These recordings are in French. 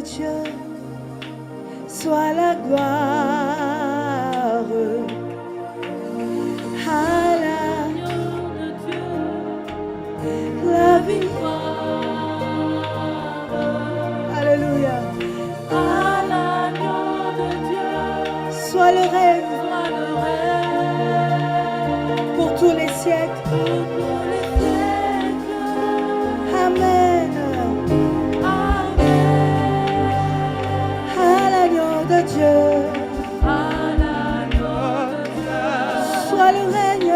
Dieu, soit la gloire. À l'agneau de Dieu, la victoire. Alléluia. À l'agneau de Dieu, soit le règne. Pour tous les siècles. Amen. À l'agneau de Dieu, soit le règne.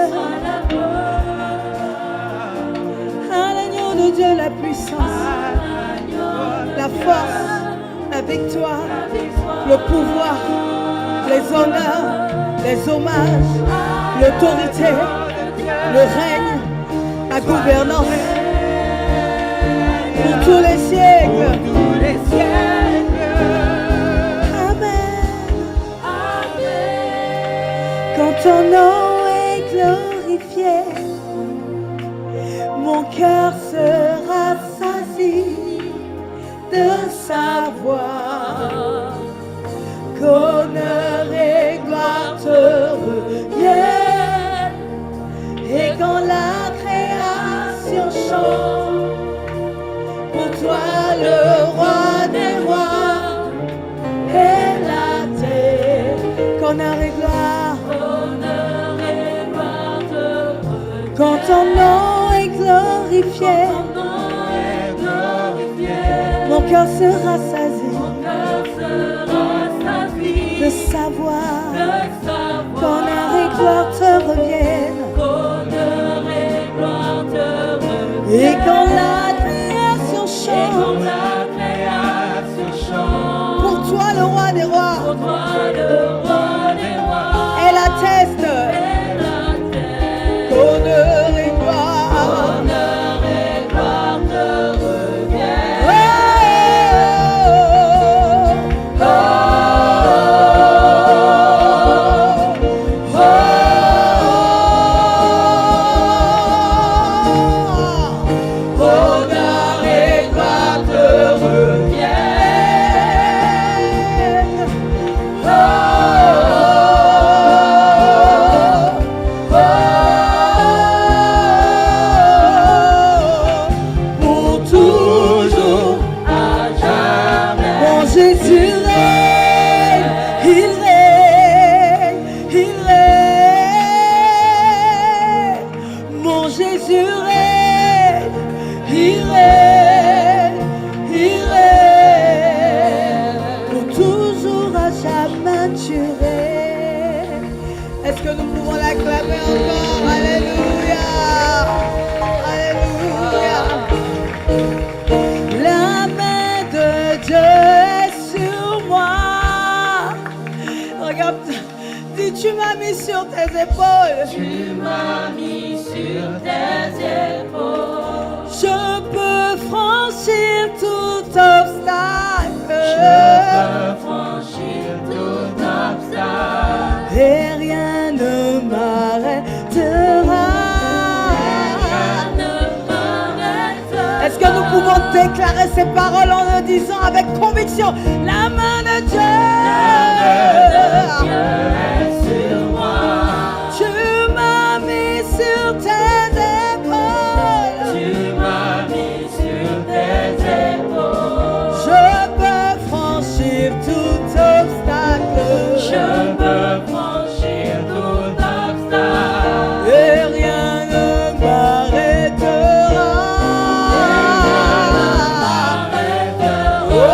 À l'agneau de Dieu, la puissance, la force, la victoire, le pouvoir, les honneurs, les hommages, l'autorité, le règne, la gouvernance pour tous les siècles. Amen. Quand ton nom est glorifié, mon cœur sera saisi de savoir qu'honneur et gloire te reviennent. Et quand la création chante, pour toi le roi des rois et la terre, qu'honneur et gloire te reviennent. Quand ton nom est glorifié, mon cœur sera saisi de savoir qu'honneur et gloire te reviennent. Et quand la création chante, pour toi le roi des rois, elle atteste qu'honneur et gloire te reviennent. Est-ce que nous pouvons l'acclamer encore? Alléluia! Alléluia! La main de Dieu est sur moi. Regarde, dis, tu m'as mis sur tes épaules. Tu m'as mis sur tes épaules. Je peux franchir tout obstacle. Je peux franchir tout obstacle. Et rien ne m'arrêtera. Est-ce que nous pouvons déclarer ces paroles en le disant avec conviction? La main de Dieu, est sur moi. Tu m'as mis sur tes épaules. Tu m'as mis sur tes épaules. Je peux franchir tout obstacle. Je peux franchir tout obstacle. Et rien ne m'arrêtera. Oh,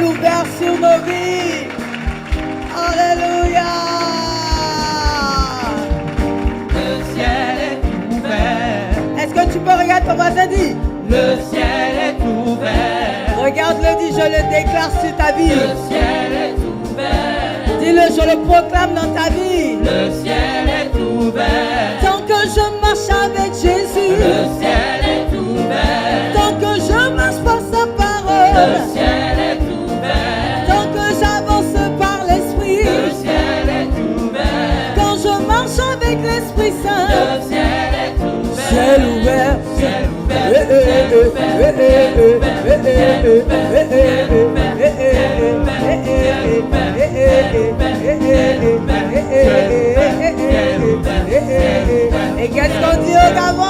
ouvert sur nos vies. Alléluia. Le ciel est ouvert. Est-ce que tu peux regarder ton voisin, dis? Le ciel est ouvert. Regarde-le, dis, je le déclare sur ta vie. Le ciel est ouvert. Dis-le, je le proclame dans ta vie. Le ciel est ouvert. Tant que je marche avec Jésus, Le ciel est ouvert. tant que je marche par sa parole, Le ciel est ouvert. tant que j'avance par l'Esprit, Le ciel est ouvert. quand je marche avec l'Esprit Saint, Le ciel est ouvert. ciel ouvert. Ciel ouvert. Et qu'est-ce qu'on dit au Gabon?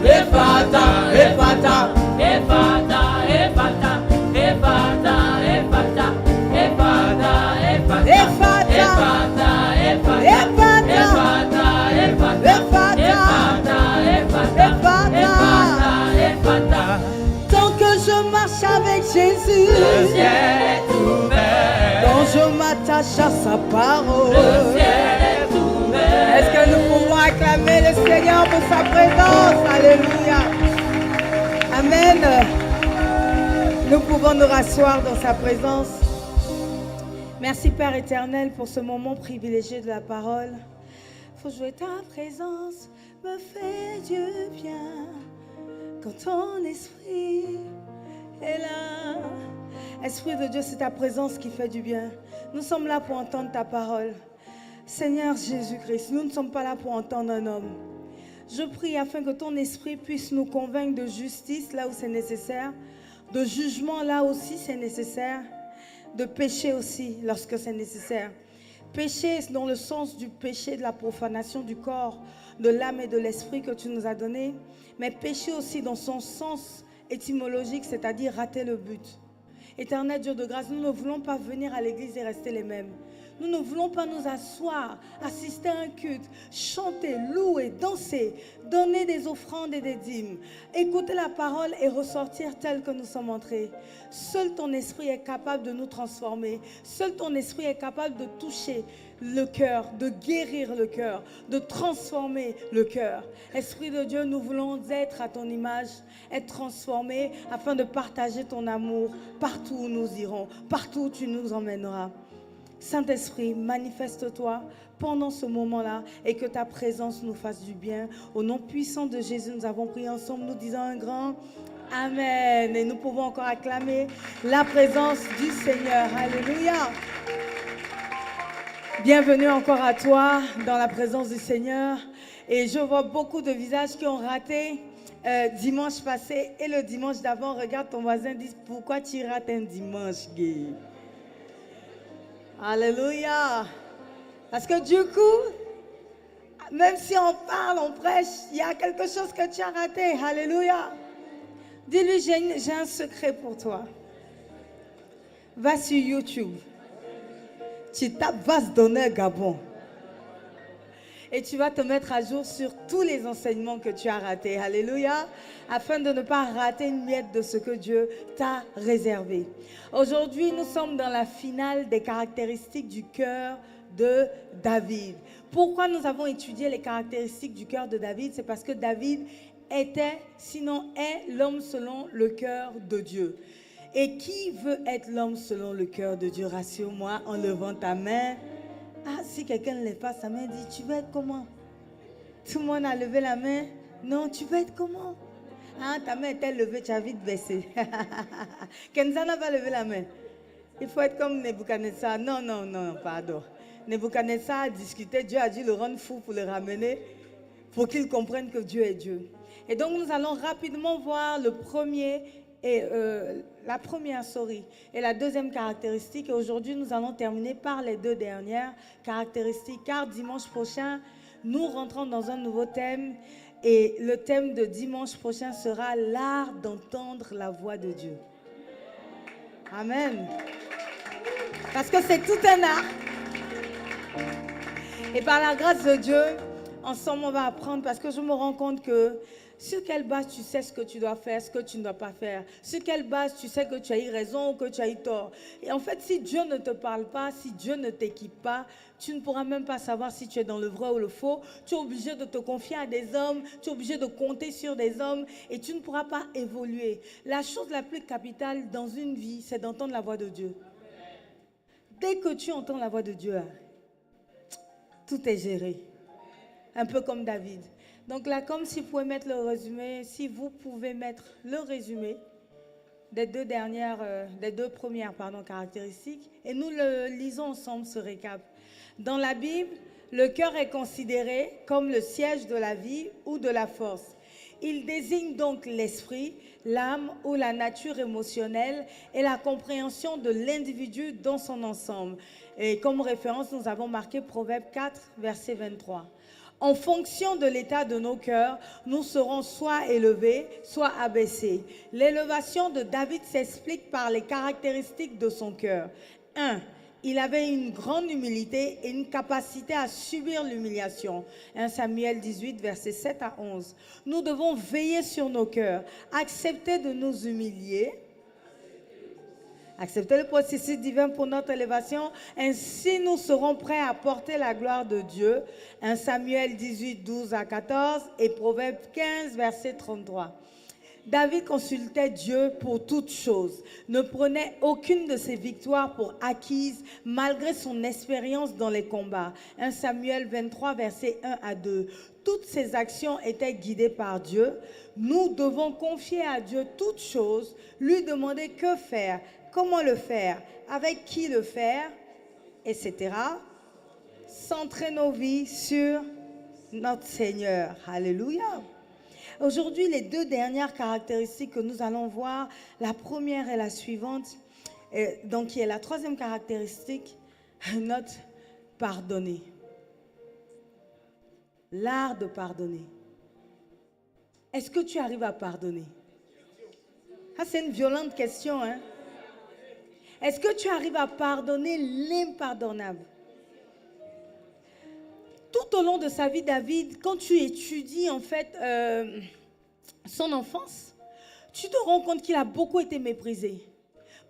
Ephata, Ephata, Ephata, Ephata, Ephata, Ephata, Ephata, Ephata, Ephata, Ephata. Tant que je marche avec Jésus, Le ciel est ouvert. quand je m'attache à sa parole, Le ciel est ouvert. est-ce que nous pouvons acclamer le Seigneur pour sa présence? Alléluia. Amen. Nous pouvons nous rasseoir dans sa présence. Merci Père éternel pour ce moment privilégié de la parole. Faut jouer ta présence, me fait du bien. Quand ton esprit est là. Esprit de Dieu, c'est ta présence qui fait du bien. Nous sommes là pour entendre ta parole. Seigneur Jésus-Christ, nous ne sommes pas là pour entendre un homme. Je prie afin que ton esprit puisse nous convaincre de justice là où c'est nécessaire, de jugement là aussi c'est nécessaire, de péché aussi lorsque c'est nécessaire. Péché dans le sens du péché de la profanation du corps, de l'âme et de l'esprit que tu nous as donné, mais péché aussi dans son sens étymologique, c'est-à-dire rater le but. Éternel Dieu de grâce, nous ne voulons pas venir à l'église et rester les mêmes. Nous ne voulons pas nous asseoir, assister à un culte, chanter, louer, danser, donner des offrandes et des dîmes, écouter la parole et ressortir tel que nous sommes entrés. Seul ton esprit est capable de nous transformer. Seul ton esprit est capable de toucher le cœur, de guérir le cœur, de transformer le cœur. Esprit de Dieu, nous voulons être à ton image, être transformés afin de partager ton amour partout où nous irons, partout où tu nous emmèneras. Saint-Esprit, manifeste-toi pendant ce moment-là et que ta présence nous fasse du bien. Au nom puissant de Jésus, nous avons prié ensemble, nous disons un grand Amen. Et nous pouvons encore acclamer la présence du Seigneur. Alléluia. Bienvenue encore à toi dans la présence du Seigneur. Et je vois beaucoup de visages qui ont raté dimanche passé et le dimanche d'avant. Regarde ton voisin, dis pourquoi tu rates un dimanche, gay. Alléluia. Parce que du coup, même si on parle, on prêche, il y a quelque chose que tu as raté. Alléluia. Dis-lui, j'ai un secret pour toi. Va sur YouTube. Tu tapes Vaste d'honneur Gabon. Et tu vas te mettre à jour sur tous les enseignements que tu as ratés. Alléluia. Afin de ne pas rater une miette de ce que Dieu t'a réservé. Aujourd'hui, nous sommes dans la finale des caractéristiques du cœur de David. Pourquoi nous avons étudié les caractéristiques du cœur de David? C'est parce que David était, sinon est, l'homme selon le cœur de Dieu. Et qui veut être l'homme selon le cœur de Dieu? Rassure-moi en levant ta main. Ah, si quelqu'un ne lève pas sa main, dit, tu veux être comment? Tout le monde a levé la main. Non, tu veux être comment? Ah, ta main est-elle levée, tu as vite baissé. Kenza n'a pas levé la main. Il faut être comme Nebuchadnezzar. Non, non, non, pardon. Nebuchadnezzar a discuté, Dieu a dû le rendre fou pour le ramener, pour qu'il comprenne que Dieu est Dieu. Et donc nous allons rapidement voir le premier et la première et la deuxième caractéristique. Et aujourd'hui, nous allons terminer par les deux dernières caractéristiques. Car dimanche prochain, nous rentrons dans un nouveau thème. Et le thème de dimanche prochain sera l'art d'entendre la voix de Dieu. Amen. Parce que c'est tout un art. Et par la grâce de Dieu, ensemble, on va apprendre. Parce que je me rends compte que Sur quelle base tu sais ce que tu dois faire, ce que tu ne dois pas faire? Sur quelle base tu sais que tu as eu raison ou que tu as eu tort? Et en fait, si Dieu ne te parle pas, si Dieu ne t'équipe pas, tu ne pourras même pas savoir si tu es dans le vrai ou le faux. Tu es obligé de te confier à des hommes, tu es obligé de compter sur des hommes et tu ne pourras pas évoluer. La chose la plus capitale dans une vie, c'est d'entendre la voix de Dieu. Dès que tu entends la voix de Dieu, tout est géré. Un peu comme David. Donc là, comme si vous pouvez mettre le résumé, si vous pouvez mettre le résumé des deux premières caractéristiques, et nous le lisons ensemble ce récap. Dans la Bible, le cœur est considéré comme le siège de la vie ou de la force. Il désigne donc l'esprit, l'âme ou la nature émotionnelle et la compréhension de l'individu dans son ensemble. Et comme référence, nous avons marqué Proverbe 4, verset 23. En fonction de l'état de nos cœurs, nous serons soit élevés, soit abaissés. L'élévation de David s'explique par les caractéristiques de son cœur. 1. Il avait une grande humilité et une capacité à subir l'humiliation. 1 Samuel 18, versets 7 à 11. Nous devons veiller sur nos cœurs, accepter de nous humilier, accepter le processus divin pour notre élévation. Ainsi, nous serons prêts à porter la gloire de Dieu. 1 Samuel 18, 12 à 14 et Proverbe 15, verset 33. David consultait Dieu pour toutes choses, ne prenait aucune de ses victoires pour acquises malgré son expérience dans les combats. 1 Samuel 23, versets 1 à 2. Toutes ses actions étaient guidées par Dieu. Nous devons confier à Dieu toutes choses, lui demander que faire, comment le faire, avec qui le faire, etc. Centrer nos vies sur notre Seigneur. Alléluia. Aujourd'hui, les deux dernières caractéristiques que nous allons voir, la première et la suivante, donc qui est la troisième caractéristique, note pardonner. L'art de pardonner. Est-ce que tu arrives à pardonner? Ah, c'est une violente question, hein? Est-ce que tu arrives à pardonner l'impardonnable? Tout au long de sa vie, David, quand tu étudies en fait son enfance, tu te rends compte qu'il a beaucoup été méprisé.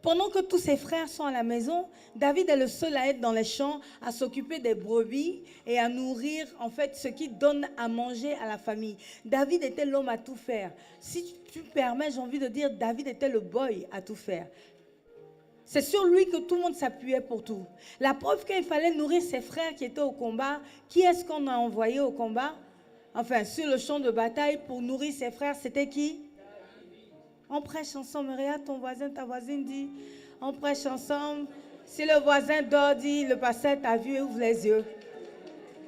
Pendant que tous ses frères sont à la maison, David est le seul à être dans les champs, à s'occuper des brebis et à nourrir en fait ce qui donne à manger à la famille. David était l'homme à tout faire. Si tu permets, j'ai envie de dire, David était le boy à tout faire. C'est sur lui que tout le monde s'appuyait pour tout. La preuve qu'il fallait nourrir ses frères qui étaient au combat, qui est-ce qu'on a envoyé au combat? Enfin, sur le champ de bataille pour nourrir ses frères, c'était qui? On prêche ensemble. Regarde ton voisin, ta voisine dit, on prêche ensemble. Si le voisin dort, dit, le pasteur t'a vu et ouvre les yeux.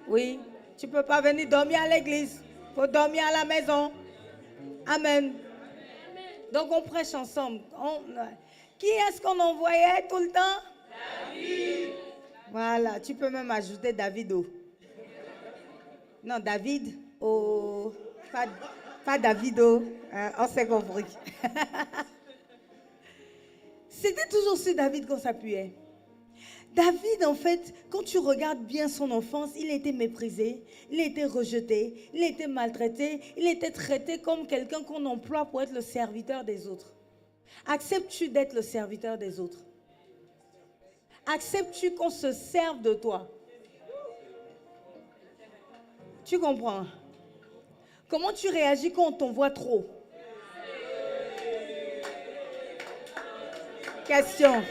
Oui, tu ne peux pas venir dormir à l'église. Il faut dormir à la maison. Amen. Donc on prêche ensemble. Qui est-ce qu'on envoyait tout le temps? David. Voilà, tu peux même ajouter Davido. Non, David, pas Davido, on s'est compris. C'était toujours sur David qu'on s'appuyait. David, en fait, quand tu regardes bien son enfance, il a été méprisé, il a été rejeté, il a été maltraité, il a été traité comme quelqu'un qu'on emploie pour être le serviteur des autres. Acceptes-tu d'être le serviteur des autres? Acceptes-tu qu'on se serve de toi? Tu comprends? Comment tu réagis quand on t'envoie trop? Question.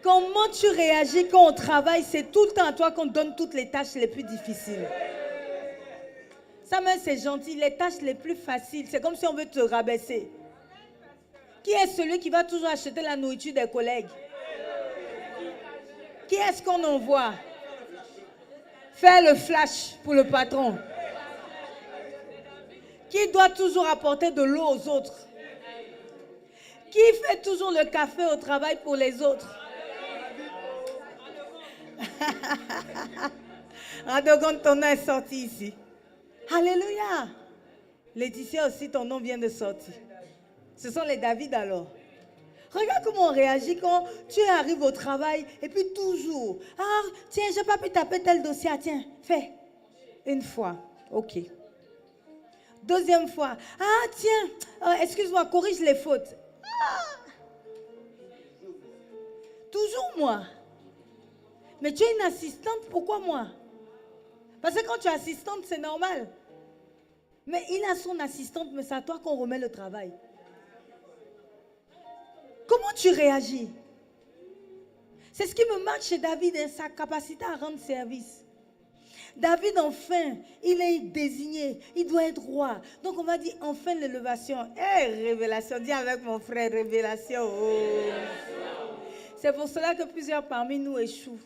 Comment tu réagis quand on travaille? C'est tout le temps à toi qu'on te donne toutes les tâches les plus difficiles. Ça même c'est gentil, les tâches les plus faciles, c'est comme si on veut te rabaisser. Qui est celui qui va toujours acheter la nourriture des collègues? Qui est-ce qu'on envoie? Faire le flash pour le patron. Qui doit toujours apporter de l'eau aux autres? Qui fait toujours le café au travail pour les autres? Radogon, ton nom est sorti ici. Alléluia. Laetitia aussi, ton nom vient de sortir. Ce sont les David alors. Regarde comment on réagit quand tu arrives au travail et puis toujours. Ah, tiens, j'ai pas pu taper tel dossier. Ah, tiens, fais. Une fois. Ok. Deuxième fois. Ah, tiens, excuse-moi, corrige les fautes. Ah. Toujours moi. Mais tu es une assistante, pourquoi moi? Parce que quand tu es assistante, c'est normal. Mais il a son assistante, mais c'est à toi qu'on remet le travail. Comment tu réagis? C'est ce qui me marque chez David, hein, sa capacité à rendre service. David, enfin, il est désigné, il doit être roi. Donc on va dire enfin l'élévation. Révélation, dis avec mon frère, révélation. Oh. C'est pour cela que plusieurs parmi nous échouent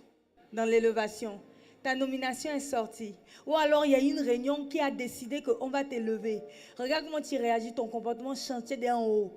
dans l'élévation. Ta nomination est sortie. Ou alors il y a une réunion qui a décidé qu'on va t'élever. Regarde comment tu réagis, ton comportement change d'en haut.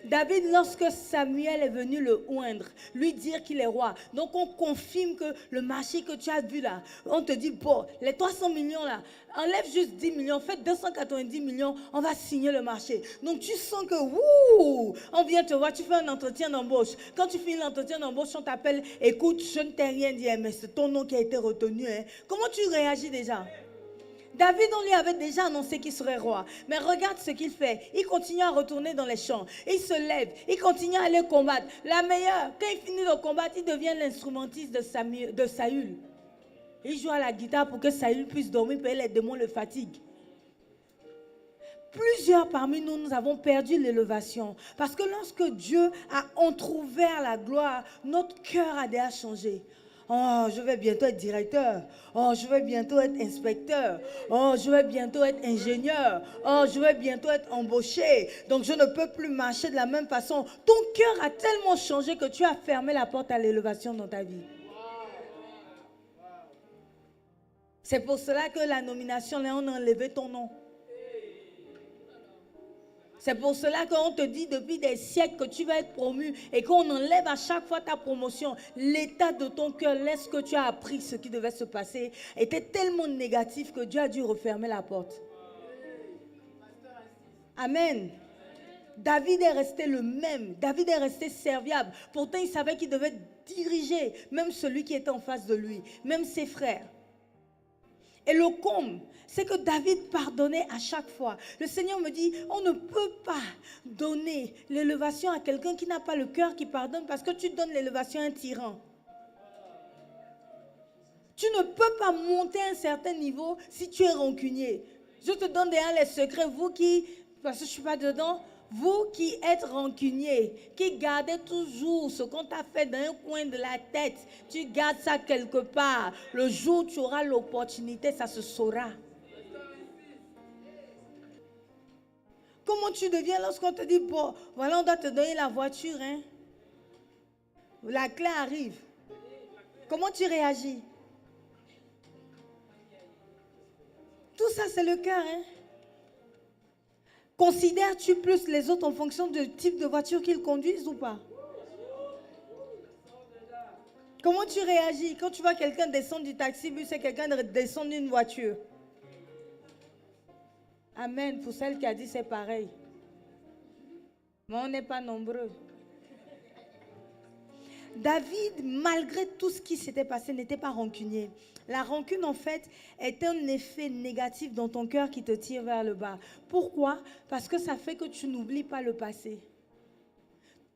David, lorsque Samuel est venu le oindre, lui dire qu'il est roi, donc on confirme que le marché que tu as vu là, on te dit, bon, les 300 millions là, enlève juste 10 millions, faites 290 millions, on va signer le marché. Donc tu sens que, wouh, on vient te voir, tu fais un entretien d'embauche. Quand tu finis l'entretien d'embauche, on t'appelle, écoute, je ne t'ai rien dit, mais c'est ton nom qui a été retenu. Hein. Comment tu réagis déjà? David, on lui avait déjà annoncé qu'il serait roi. Mais regarde ce qu'il fait. Il continue à retourner dans les champs. Il se lève. Il continue à aller combattre. La meilleure, quand il finit de combattre, il devient l'instrumentiste de Saül. Il joue à la guitare pour que Saül puisse dormir, parce que les démons le fatiguent. Plusieurs parmi nous, nous avons perdu l'élévation. Parce que lorsque Dieu a entrouvert la gloire, notre cœur a déjà changé. Oh, je vais bientôt être directeur. Oh, je vais bientôt être inspecteur. Oh, je vais bientôt être ingénieur. Oh, je vais bientôt être embauché. Donc, je ne peux plus marcher de la même façon. Ton cœur a tellement changé que tu as fermé la porte à l'élévation dans ta vie. C'est pour cela que la nomination, là, on a enlevé ton nom. C'est pour cela qu'on te dit depuis des siècles que tu vas être promu et qu'on enlève à chaque fois ta promotion. L'état de ton cœur, laisse que tu as appris ce qui devait se passer, était tellement négatif que Dieu a dû refermer la porte. Amen. David est resté le même. David est resté serviable. Pourtant, il savait qu'il devait diriger même celui qui était en face de lui, même ses frères. Et le comble, c'est que David pardonnait à chaque fois. Le Seigneur me dit, on ne peut pas donner l'élévation à quelqu'un qui n'a pas le cœur qui pardonne parce que tu donnes l'élévation à un tyran. Tu ne peux pas monter à un certain niveau si tu es rancunier. Je te donne déjà les secrets, vous qui, parce que je ne suis pas dedans, vous qui êtes rancunier, qui gardez toujours ce qu'on t'a fait dans un coin de la tête, tu gardes ça quelque part. Le jour où tu auras l'opportunité, ça se saura. Comment tu deviens lorsqu'on te dit, bon, voilà, on doit te donner la voiture, hein? La clé arrive. Comment tu réagis? Tout ça, c'est le cœur, hein? Considères-tu plus les autres en fonction du type de voiture qu'ils conduisent ou pas? Comment tu réagis quand tu vois quelqu'un descendre du taxi-bus et quelqu'un descendre d'une voiture? Amen. Pour celle qui a dit c'est pareil. Mais on n'est pas nombreux. David, malgré tout ce qui s'était passé, n'était pas rancunier. La rancune, en fait, est un effet négatif dans ton cœur qui te tire vers le bas. Pourquoi? Parce que ça fait que tu n'oublies pas le passé.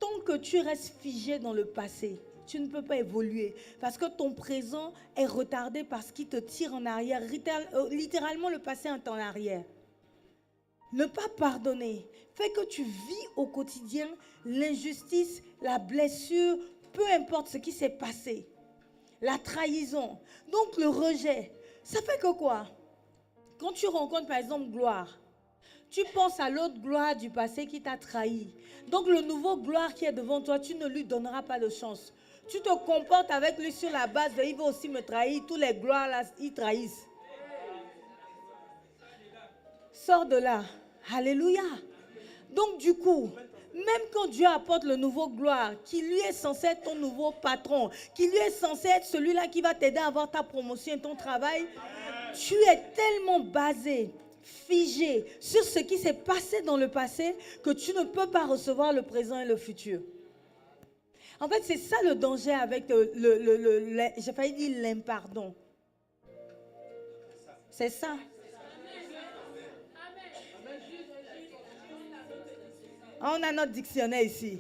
Tant que tu restes figé dans le passé, tu ne peux pas évoluer. Parce que ton présent est retardé par ce qui te tire en arrière. Littéralement, le passé est en arrière. Ne pas pardonner fait que tu vis au quotidien l'injustice, la blessure, peu importe ce qui s'est passé. La trahison, donc le rejet. Ça fait que quoi? Quand tu rencontres par exemple Gloire, tu penses à l'autre Gloire du passé qui t'a trahi. Donc le nouveau Gloire qui est devant toi, tu ne lui donneras pas de chance. Tu te comportes avec lui sur la base de il va aussi me trahir, tous les Gloires là, ils trahissent. Sors de là. Alléluia. Donc du coup, même quand Dieu apporte le nouveau Gloire, qui lui est censé être ton nouveau patron, qui lui est censé être celui-là qui va t'aider à avoir ta promotion et ton travail, tu es tellement basé, figé sur ce qui s'est passé dans le passé que tu ne peux pas recevoir le présent et le futur. En fait, c'est ça le danger avec j'ai failli dire l'impardon. C'est ça. On a notre dictionnaire ici.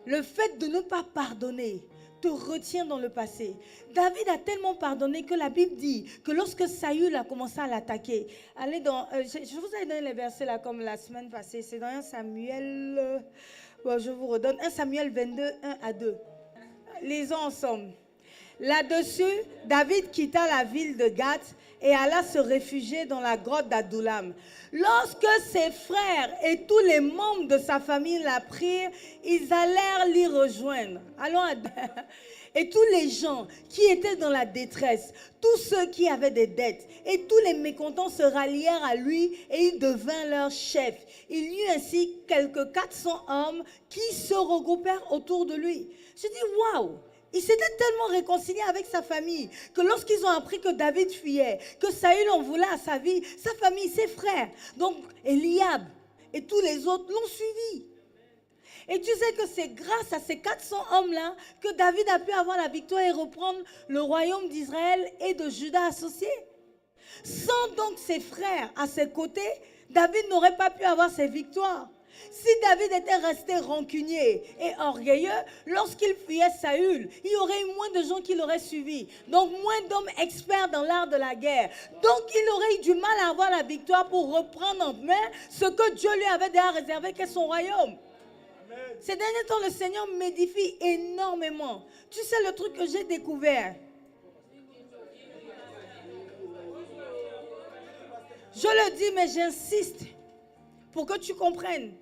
Le fait de ne pas pardonner te retient dans le passé. David a tellement pardonné que la Bible dit que lorsque Saül a commencé à l'attaquer, allez dans, je vous ai donné les versets là comme la semaine passée, c'est dans 1 Samuel, je vous redonne, 1 Samuel 22, 1 à 2. Lisons ensemble. Là-dessus, David quitta la ville de Gath et alla se réfugier dans la grotte d'Adullam. Lorsque ses frères et tous les membres de sa famille l'apprirent, ils allèrent l'y rejoindre. Et tous les gens qui étaient dans la détresse, tous ceux qui avaient des dettes et tous les mécontents se rallièrent à lui et il devint leur chef. Il y eut ainsi quelques 400 hommes qui se regroupèrent autour de lui. Je dis, waouh! Il s'était tellement réconcilié avec sa famille que lorsqu'ils ont appris que David fuyait, que Saül en voulait à sa vie, sa famille, ses frères, donc Eliab et tous les autres l'ont suivi. Et tu sais que c'est grâce à ces 400 hommes-là que David a pu avoir la victoire et reprendre le royaume d'Israël et de Juda associé. Sans donc ses frères à ses côtés, David n'aurait pas pu avoir ses victoires. Si David était resté rancunier et orgueilleux, lorsqu'il fuyait Saül, il y aurait eu moins de gens qui l'auraient suivi. Donc moins d'hommes experts dans l'art de la guerre. Donc il aurait eu du mal à avoir la victoire pour reprendre en main ce que Dieu lui avait déjà réservé, qu'est son royaume. Ces derniers temps, le Seigneur m'édifie énormément. Tu sais le truc que j'ai découvert? Je le dis, mais j'insiste pour que tu comprennes.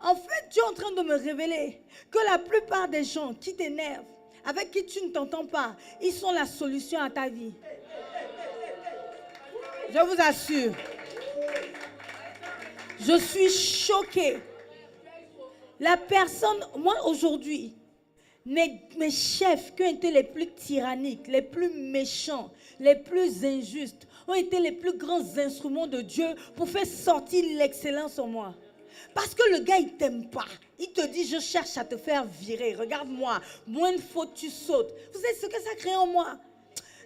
En fait, Dieu est en train de me révéler que la plupart des gens qui t'énervent, avec qui tu ne t'entends pas, ils sont la solution à ta vie. Je vous assure. Je suis choquée. La personne, moi aujourd'hui, mes chefs qui ont été les plus tyranniques, les plus méchants, les plus injustes, ont été les plus grands instruments de Dieu pour faire sortir l'excellence en moi. Parce que le gars, il ne t'aime pas. Il te dit, je cherche à te faire virer. Regarde-moi, moins de fautes, tu sautes. Vous savez ce que ça crée en moi?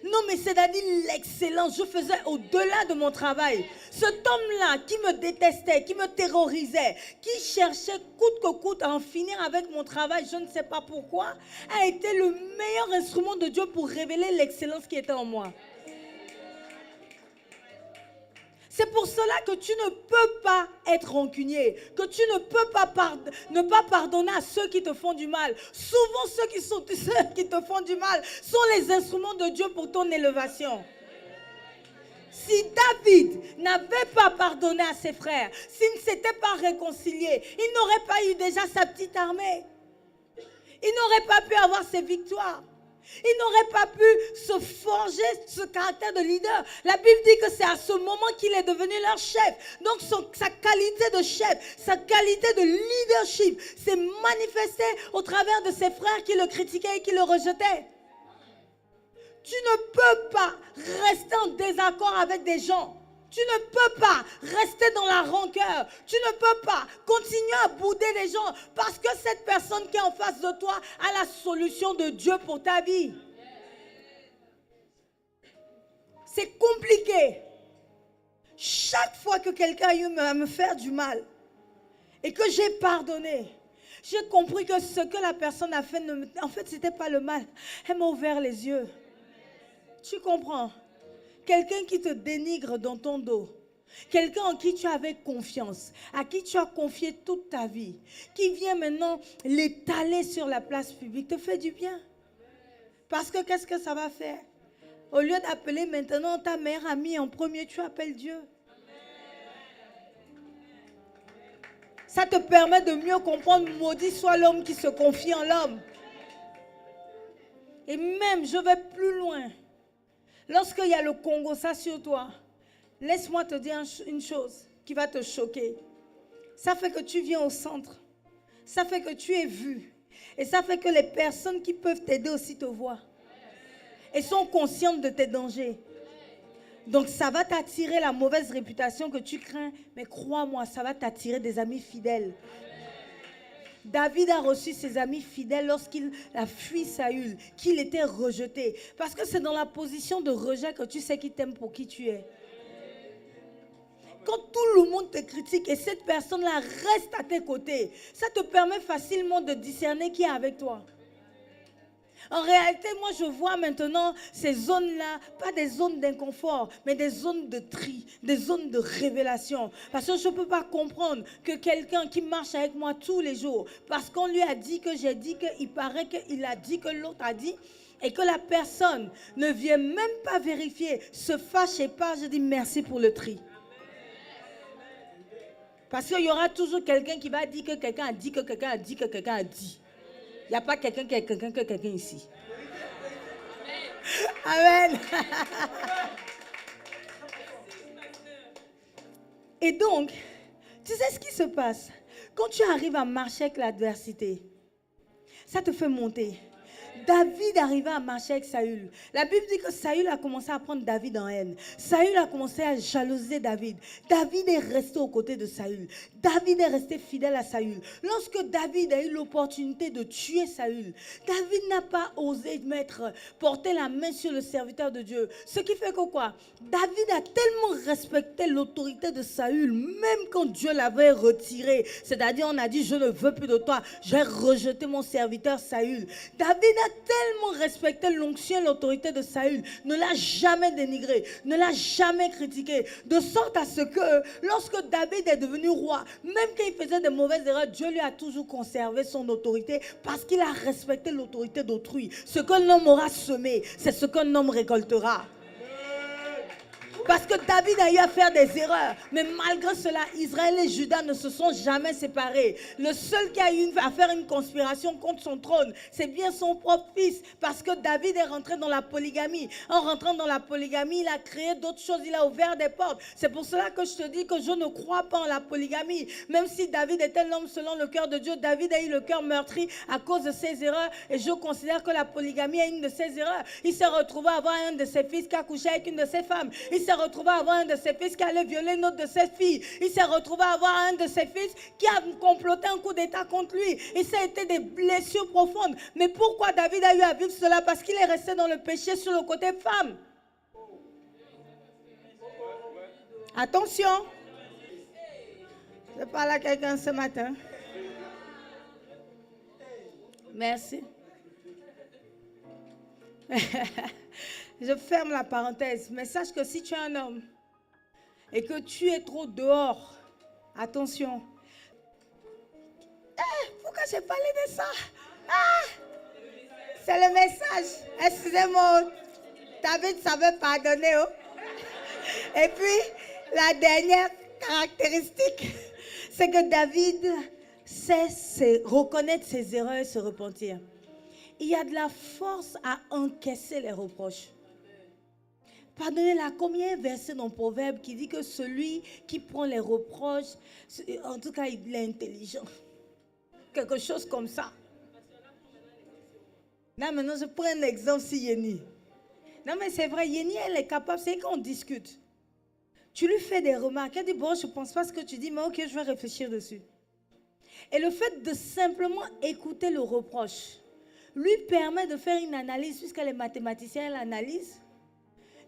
Non, mais c'est-à-dire l'excellence. Je faisais au-delà de mon travail. Cet homme-là qui me détestait, qui me terrorisait, qui cherchait coûte que coûte à en finir avec mon travail, je ne sais pas pourquoi, a été le meilleur instrument de Dieu pour révéler l'excellence qui était en moi. C'est pour cela que tu ne peux pas être rancunier, que tu ne peux pas ne pas pardonner à ceux qui te font du mal. Souvent, ceux qui te font du mal sont les instruments de Dieu pour ton élévation. Si David n'avait pas pardonné à ses frères, s'il ne s'était pas réconcilié, il n'aurait pas eu déjà sa petite armée. Il n'aurait pas pu avoir ses victoires. Il n'aurait pas pu se forger ce caractère de leader. La Bible dit que c'est à ce moment qu'il est devenu leur chef. Donc sa qualité de chef, sa qualité de leadership s'est manifestée au travers de ses frères qui le critiquaient et qui le rejetaient. Tu ne peux pas rester en désaccord avec des gens. Tu ne peux pas rester dans la rancœur. Tu ne peux pas continuer à bouder les gens parce que cette personne qui est en face de toi a la solution de Dieu pour ta vie. C'est compliqué. Chaque fois que quelqu'un a eu à me faire du mal et que j'ai pardonné, j'ai compris que ce que la personne a fait, en fait, ce n'était pas le mal. Elle m'a ouvert les yeux. Tu comprends? Quelqu'un qui te dénigre dans ton dos, quelqu'un en qui tu avais confiance, à qui tu as confié toute ta vie, qui vient maintenant l'étaler sur la place publique, te fait du bien. Parce que qu'est-ce que ça va faire? Au lieu d'appeler maintenant ta meilleure amie en premier, tu appelles Dieu. Ça te permet de mieux comprendre, maudit soit l'homme qui se confie en l'homme. Et même, je vais plus loin. Lorsqu'il y a le Congo, ça sur toi, laisse-moi te dire une chose qui va te choquer. Ça fait que tu viens au centre. Ça fait que tu es vu. Et ça fait que les personnes qui peuvent t'aider aussi te voient. Et sont conscientes de tes dangers. Donc ça va t'attirer la mauvaise réputation que tu crains. Mais crois-moi, ça va t'attirer des amis fidèles. David a reçu ses amis fidèles lorsqu'il a fui Saül, qu'il était rejeté. Parce que c'est dans la position de rejet que tu sais qu'il t'aime pour qui tu es. quand tout le monde te critique et cette personne-là reste à tes côtés, ça te permet facilement de discerner qui est avec toi. En réalité, moi, je vois maintenant ces zones-là, pas des zones d'inconfort, mais des zones de tri, des zones de révélation. Parce que je ne peux pas comprendre que quelqu'un qui marche avec moi tous les jours, parce qu'on lui a dit que j'ai dit qu'il paraît qu'il a dit que l'autre a dit, et que la personne ne vient même pas vérifier, se fâche et pas, je dis merci pour le tri. Parce qu'il y aura toujours quelqu'un qui va dire que quelqu'un a dit, que quelqu'un a dit, que quelqu'un a dit. Il n'y a pas quelqu'un qui est quelqu'un que quelqu'un ici. Amen. Et donc, tu sais ce qui se passe? Quand tu arrives à marcher avec l'adversité, ça te fait monter. David arriva à marcher avec Saül. La Bible dit que Saül a commencé à prendre David en haine. Saül a commencé à jalouser David. David est resté aux côtés de Saül. David est resté fidèle à Saül. Lorsque David a eu l'opportunité de tuer Saül, David n'a pas osé porter la main sur le serviteur de Dieu. Ce qui fait que quoi? David a tellement respecté l'autorité de Saül, même quand Dieu l'avait retiré. C'est-à-dire, on a dit, je ne veux plus de toi. J'ai rejeté mon serviteur Saül. David a tellement respecté l'onction et l'autorité de Saül, ne l'a jamais dénigré, ne l'a jamais critiqué, de sorte à ce que lorsque David est devenu roi, même quand il faisait de mauvaises erreurs, Dieu lui a toujours conservé son autorité parce qu'il a respecté l'autorité d'autrui. Ce qu'un homme aura semé, c'est ce qu'un homme récoltera. Parce que David a eu à faire des erreurs. Mais malgré cela, Israël et Juda ne se sont jamais séparés. Le seul qui a eu à faire une conspiration contre son trône, c'est bien son propre fils. Parce que David est rentré dans la polygamie. En rentrant dans la polygamie, il a créé d'autres choses. Il a ouvert des portes. C'est pour cela que je te dis que je ne crois pas en la polygamie. Même si David était l'homme selon le cœur de Dieu, David a eu le cœur meurtri à cause de ses erreurs. Et je considère que la polygamie est une de ses erreurs. Il s'est retrouvé à avoir un de ses fils qui a couché avec une de ses femmes. Il s'est retrouvé à avoir un de ses fils qui allait violer une autre de ses filles. Il s'est retrouvé à avoir un de ses fils qui a comploté un coup d'état contre lui. Et ça a été des blessures profondes. Mais pourquoi David a eu à vivre cela? Parce qu'il est resté dans le péché sur le côté femme. Attention. Je parle à quelqu'un ce matin. Merci. Je ferme la parenthèse, mais sache que si tu es un homme et que tu es trop dehors, attention. Pourquoi j'ai parlé de ça? C'est le message. Excusez-moi, David savait pardonner. Oh. Et puis, la dernière caractéristique, c'est que David sait reconnaître ses erreurs et se repentir. Il y a de la force à encaisser les reproches. Pardonnez-la, combien de versets dans le Proverbe qui dit que celui qui prend les reproches, en tout cas, il est intelligent. Quelque chose comme ça. Là, maintenant, je prends un exemple sur Yeni. Non, mais c'est vrai, Yeni, elle est capable, c'est quand on discute. Tu lui fais des remarques, elle dit, bon, je ne pense pas ce que tu dis, mais ok, je vais réfléchir dessus. Et le fait de simplement écouter le reproche lui permet de faire une analyse, puisqu'elle est mathématicienne, elle analyse.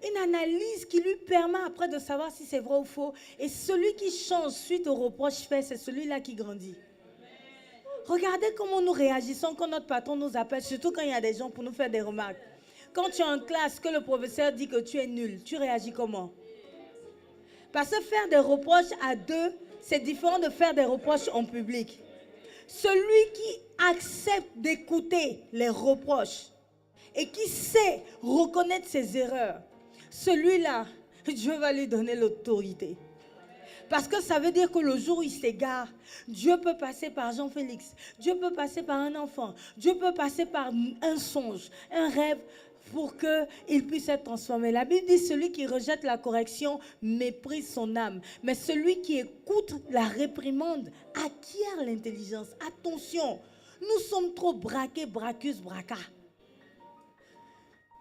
Une analyse qui lui permet après de savoir si c'est vrai ou faux. Et celui qui change suite au reproche fait, c'est celui-là qui grandit. Regardez comment nous réagissons quand notre patron nous appelle, surtout quand il y a des gens pour nous faire des remarques. Quand tu es en classe, que le professeur dit que tu es nul, tu réagis comment? Parce que faire des reproches à deux, c'est différent de faire des reproches en public. Celui qui accepte d'écouter les reproches et qui sait reconnaître ses erreurs, celui-là, Dieu va lui donner l'autorité. Parce que ça veut dire que le jour où il s'égare, Dieu peut passer par Jean-Félix, Dieu peut passer par un enfant, Dieu peut passer par un songe, un rêve pour qu'il puisse être transformé. La Bible dit, celui qui rejette la correction méprise son âme. Mais celui qui écoute la réprimande acquiert l'intelligence. Attention, nous sommes trop braqués, bracus, bracas.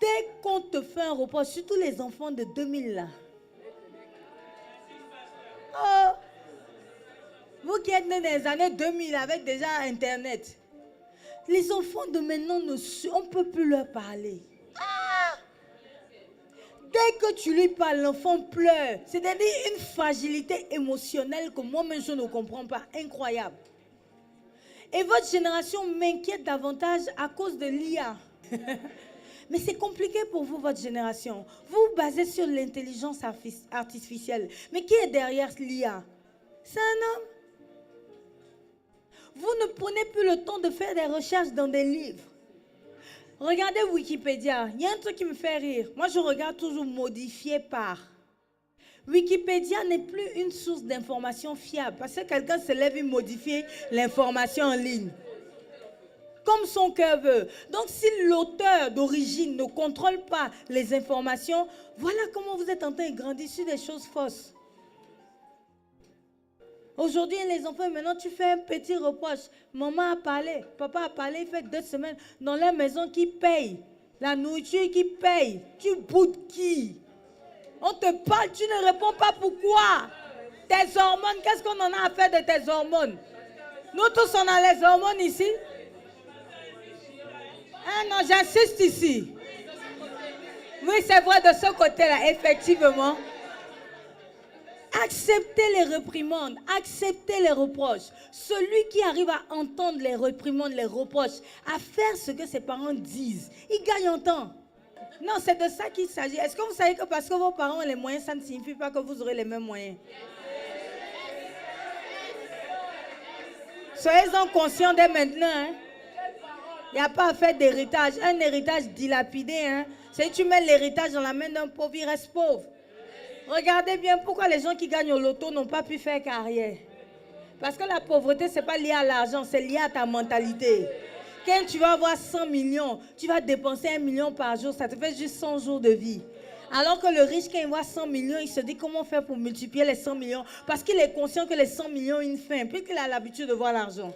Dès qu'on te fait un reproche, surtout les enfants de 2000 là. Oh, vous qui êtes nés dans les années 2000 avec déjà Internet. Les enfants de maintenant, on ne peut plus leur parler. Dès que que tu lui parles, l'enfant pleure. C'est-à-dire une fragilité émotionnelle que moi-même je ne comprends pas. Incroyable. Et votre génération m'inquiète davantage à cause de l'IA. Mais c'est compliqué pour vous, votre génération. Vous vous basez sur l'intelligence artificielle. Mais qui est derrière l'IA? C'est un homme. Vous ne prenez plus le temps de faire des recherches dans des livres. Regardez Wikipédia. Il y a un truc qui me fait rire. Moi, je regarde toujours modifié par. Wikipédia n'est plus une source d'information fiable parce que quelqu'un se lève et modifie l'information en ligne. Comme son cœur veut. Donc, si l'auteur d'origine ne contrôle pas les informations, voilà comment vous êtes en train de grandir sur des choses fausses. Aujourd'hui, les enfants, maintenant, tu fais un petit reproche. Maman a parlé, papa a parlé, il fait 2 semaines dans la maison qui paye. La nourriture qui paye. Tu boudes qui? On te parle, tu ne réponds pas pourquoi. Tes hormones, qu'est-ce qu'on en a à faire de tes hormones? Nous tous, on a les hormones ici. Ah non, j'insiste ici. Oui, c'est vrai de ce côté-là, effectivement. Acceptez les réprimandes, acceptez les reproches. Celui qui arrive à entendre les réprimandes, les reproches, à faire ce que ses parents disent, il gagne en temps. Non, c'est de ça qu'il s'agit. Est-ce que vous savez que parce que vos parents ont les moyens, ça ne signifie pas que vous aurez les mêmes moyens? Soyez-en conscients dès maintenant. Hein? Il n'y a pas à faire d'héritage. Un héritage dilapidé. Hein? Si tu mets l'héritage dans la main d'un pauvre, il reste pauvre. Regardez bien pourquoi les gens qui gagnent au loto n'ont pas pu faire carrière. Parce que la pauvreté, ce n'est pas lié à l'argent, c'est lié à ta mentalité. Quand tu vas avoir 100 millions, tu vas dépenser 1 million par jour, ça te fait juste 100 jours de vie. Alors que le riche, quand il voit 100 millions, il se dit comment faire pour multiplier les 100 millions. Parce qu'il est conscient que les 100 millions ont une fin, puisqu'il a l'habitude de voir l'argent.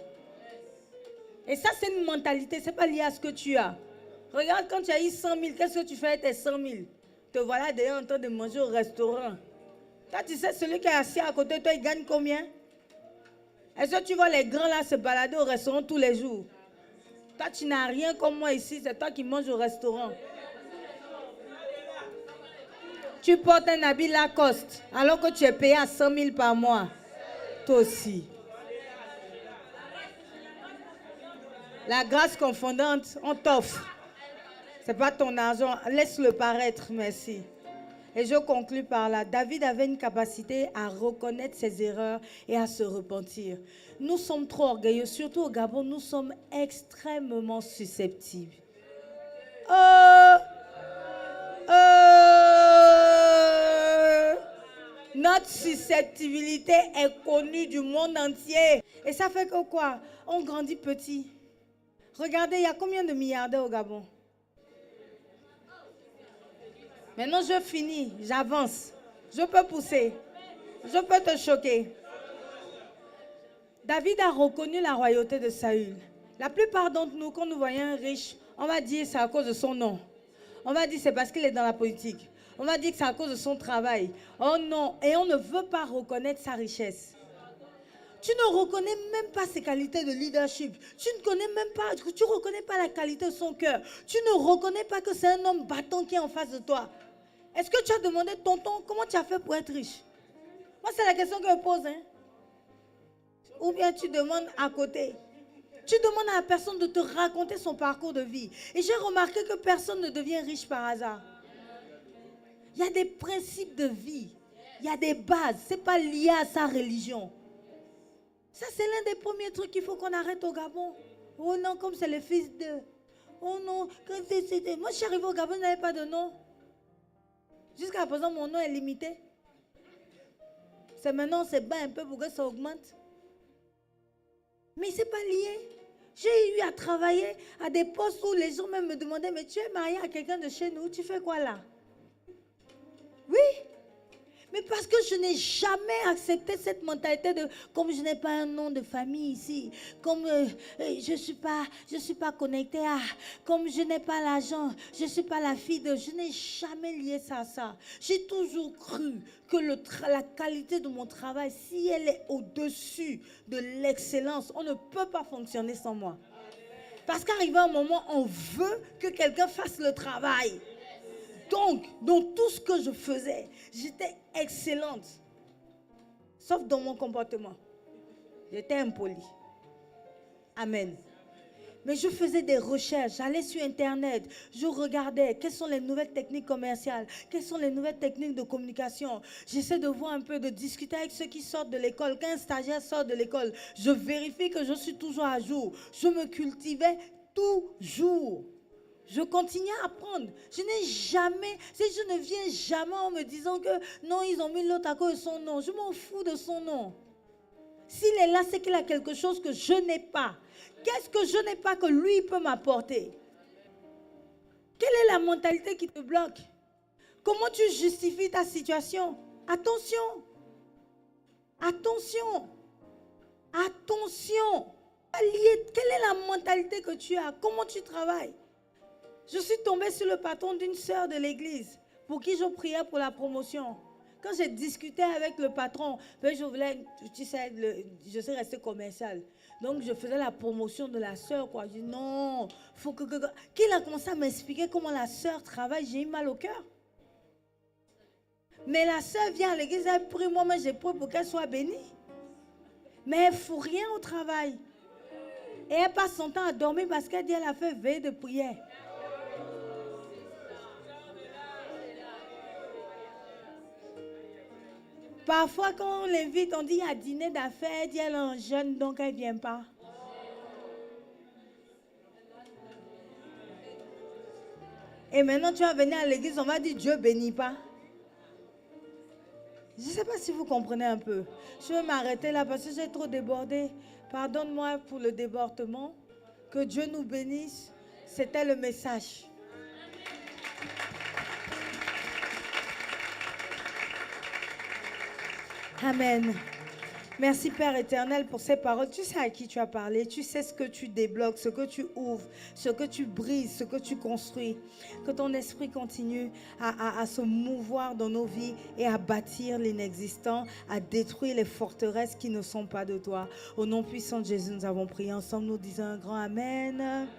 Et ça, c'est une mentalité, ce n'est pas lié à ce que tu as. Regarde, quand tu as eu 100 000, qu'est-ce que tu fais avec tes 100 000? Te voilà d'ailleurs en train de manger au restaurant. Toi, tu sais, celui qui est assis à côté de toi, il gagne combien? Est-ce que tu vois les grands là se balader au restaurant tous les jours? Toi, tu n'as rien comme moi ici, c'est toi qui manges au restaurant. Tu portes un habit Lacoste, alors que tu es payé à 100 000 par mois. Toi aussi. La grâce confondante, on t'offre. Ce n'est pas ton argent, laisse-le paraître, merci. Et je conclus par là. David avait une capacité à reconnaître ses erreurs et à se repentir. Nous sommes trop orgueilleux, surtout au Gabon, nous sommes extrêmement susceptibles. Notre susceptibilité est connue du monde entier. Et ça fait que quoi? On grandit petit. Regardez, il y a combien de milliardaires au Gabon? Maintenant, je finis, j'avance. Je peux pousser. Je peux te choquer. David a reconnu la royauté de Saül. La plupart d'entre nous, quand nous voyons un riche, on va dire c'est à cause de son nom. On va dire c'est parce qu'il est dans la politique. On va dire que c'est à cause de son travail. Oh non, et on ne veut pas reconnaître sa richesse. Tu ne reconnais même pas ses qualités de leadership. Tu ne connais même pas, tu reconnais pas la qualité de son cœur. Tu ne reconnais pas que c'est un homme battant qui est en face de toi. Est-ce que tu as demandé, tonton, comment tu as fait pour être riche? Moi, c'est la question que je pose. Hein? Ou bien tu demandes à côté. Tu demandes à la personne de te raconter son parcours de vie. Et j'ai remarqué que personne ne devient riche par hasard. Il y a des principes de vie. Il y a des bases. Ce n'est pas lié à sa religion. Ça, c'est l'un des premiers trucs qu'il faut qu'on arrête au Gabon. Oh non, comme c'est le fils de... Oh non, moi je suis arrivé au Gabon, je n'avais pas de nom. Jusqu'à présent, mon nom est limité. C'est maintenant, c'est bas un peu pour que ça augmente. Mais ce n'est pas lié. J'ai eu à travailler à des postes où les gens même me demandaient, mais tu es marié à quelqu'un de chez nous, tu fais quoi là? Oui. Mais parce que je n'ai jamais accepté cette mentalité de, comme je n'ai pas un nom de famille ici, comme je suis pas connectée à, comme je n'ai pas l'argent, je ne suis pas la fille de, je n'ai jamais lié ça à ça. J'ai toujours cru que la qualité de mon travail, si elle est au-dessus de l'excellence, on ne peut pas fonctionner sans moi. Parce qu'arrivé un moment, on veut que quelqu'un fasse le travail. Donc, dans tout ce que je faisais, j'étais excellente. Sauf dans mon comportement. J'étais impolie. Amen. Mais je faisais des recherches, j'allais sur Internet, je regardais quelles sont les nouvelles techniques commerciales, quelles sont les nouvelles techniques de communication. J'essaie de voir un peu, de discuter avec ceux qui sortent de l'école. Quand un stagiaire sort de l'école, je vérifie que je suis toujours à jour. Je me cultivais toujours. Je continue à apprendre. Je ne viens jamais en me disant que non, ils ont mis l'autre à cause de son nom. Je m'en fous de son nom. S'il est là, c'est qu'il a quelque chose que je n'ai pas. Qu'est-ce que je n'ai pas que lui peut m'apporter? Quelle est la mentalité qui te bloque? Comment tu justifies ta situation? Attention! Attention! Attention! Quelle est la mentalité que tu as? Comment tu travailles? Je suis tombée sur le patron d'une sœur de l'église pour qui je priais pour la promotion. Quand j'ai discuté avec le patron, je voulais, tu sais, je suis restée commerciale. Donc, je faisais la promotion de la sœur, quoi. Je dis non, faut que... Qu'il a commencé à m'expliquer comment la sœur travaille, j'ai eu mal au cœur. Mais la sœur vient à l'église, elle prie, moi, mais j'ai prié pour qu'elle soit bénie. Mais elle ne fout rien au travail. Et elle passe son temps à dormir parce qu'elle dit qu'elle a fait veille de prière. Parfois, quand on l'invite, on dit à dîner d'affaires, elle dit elle est en jeûne, donc elle ne vient pas. Et maintenant, tu vas venir à l'église, on va dire Dieu bénit pas. Je ne sais pas si vous comprenez un peu. Je vais m'arrêter là parce que j'ai trop débordé. Pardonne-moi pour le débordement. Que Dieu nous bénisse. C'était le message. Amen. Merci Père éternel pour ces paroles. Tu sais à qui tu as parlé. Tu sais ce que tu débloques, ce que tu ouvres, ce que tu brises, ce que tu construis. Que ton esprit continue à se mouvoir dans nos vies et à bâtir l'inexistant, à détruire les forteresses qui ne sont pas de toi. Au nom puissant de Jésus, nous avons prié ensemble. Nous disons un grand Amen.